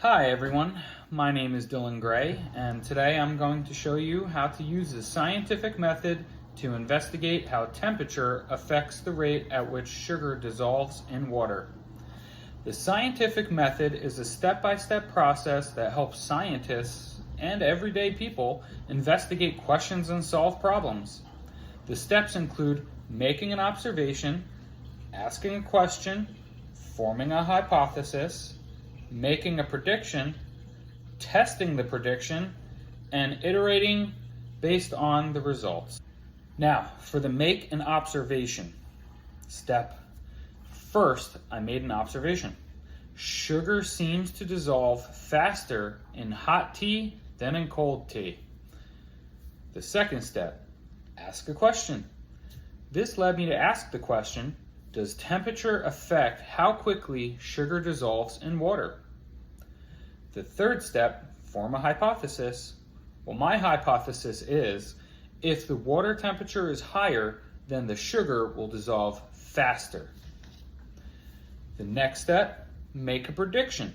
Hi everyone, my name is Dylan Gray, and today I'm going to show you how to use the scientific method to investigate how temperature affects the rate at which sugar dissolves in water. The scientific method is a step-by-step process that helps scientists and everyday people investigate questions and solve problems. The steps include making an observation, asking a question, forming a hypothesis, making a prediction, testing the prediction, and iterating based on the results. Now, for the make an observation step. First, I made an observation. Sugar seems to dissolve faster in hot tea than in cold tea. The second step, ask a question. This led me to ask the question, does temperature affect how quickly sugar dissolves in water? The third step, form a hypothesis. Well, my hypothesis is, if the water temperature is higher, then the sugar will dissolve faster. The next step, make a prediction.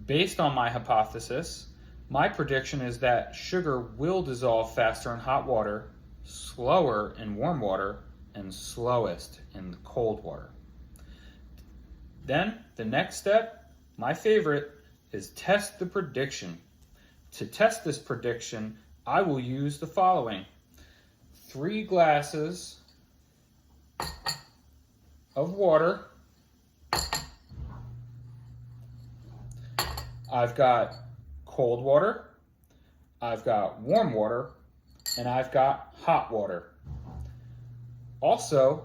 Based on my hypothesis, my prediction is that sugar will dissolve faster in hot water, slower in warm water, and slowest in cold water. Then the next step, my favorite, is test the prediction. To test this prediction, I will use the following: 3 glasses of water. I've got cold water, I've got warm water, and I've got hot water. Also,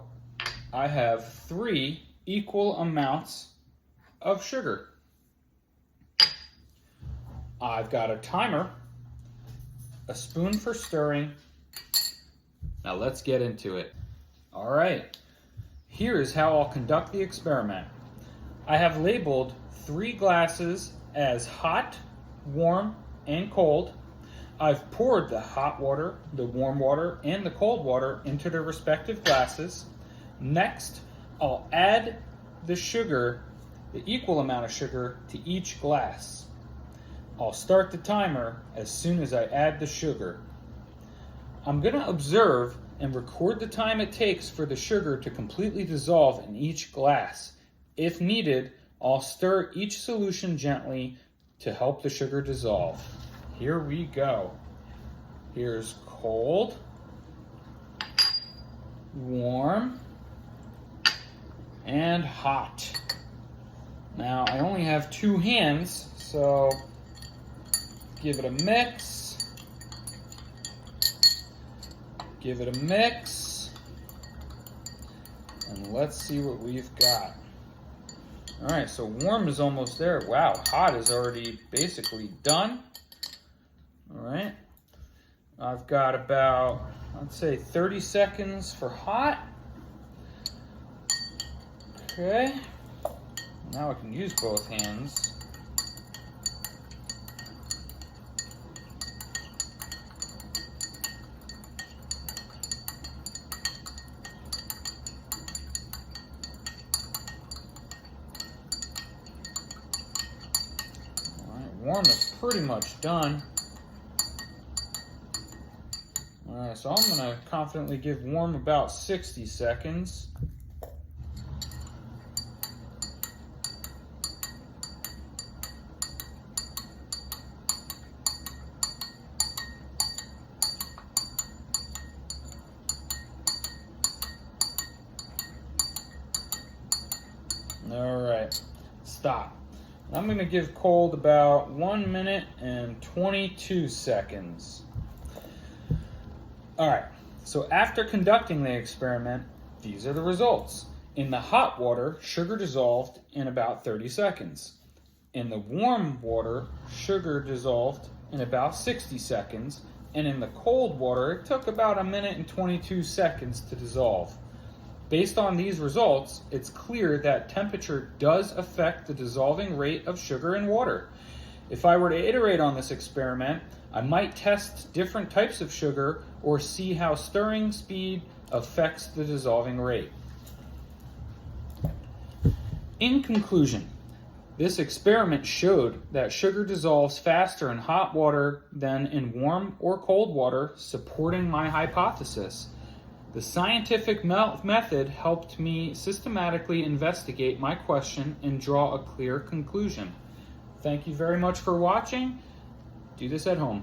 I have 3 equal amounts of sugar. I've got a timer, a spoon for stirring. Now let's get into it. All right, here's how I'll conduct the experiment. I have labeled 3 glasses as hot, warm, and cold. I've poured the hot water, the warm water, and the cold water into their respective glasses. Next, I'll add the sugar, the equal amount of sugar, to each glass. I'll start the timer as soon as I add the sugar. I'm going to observe and record the time it takes for the sugar to completely dissolve in each glass. If needed, I'll stir each solution gently to help the sugar dissolve. Here we go. Here's cold, warm, and hot. Now, I only have 2 hands, so give it a mix. Give it a mix. And let's see what we've got. All right, so warm is almost there. Wow, hot is already basically done. All right, I've got about, let's say, 30 seconds for hot. Okay, now I can use both hands. All right, warm is pretty much done. Alright, so I'm going to confidently give warm about 60 seconds. Alright, stop. I'm going to give cold about 1 minute and 22 seconds. All right, so after conducting the experiment, these are the results. In the hot water, sugar dissolved in about 30 seconds. In the warm water, sugar dissolved in about 60 seconds. And in the cold water, it took about 1 minute and 22 seconds to dissolve. Based on these results, it's clear that temperature does affect the dissolving rate of sugar in water. If I were to iterate on this experiment, I might test different types of sugar or see how stirring speed affects the dissolving rate. In conclusion, This experiment showed that sugar dissolves faster in hot water than in warm or cold water, supporting my hypothesis. The scientific method helped me systematically investigate my question and draw a clear conclusion. Thank you very much for watching. Do this at home.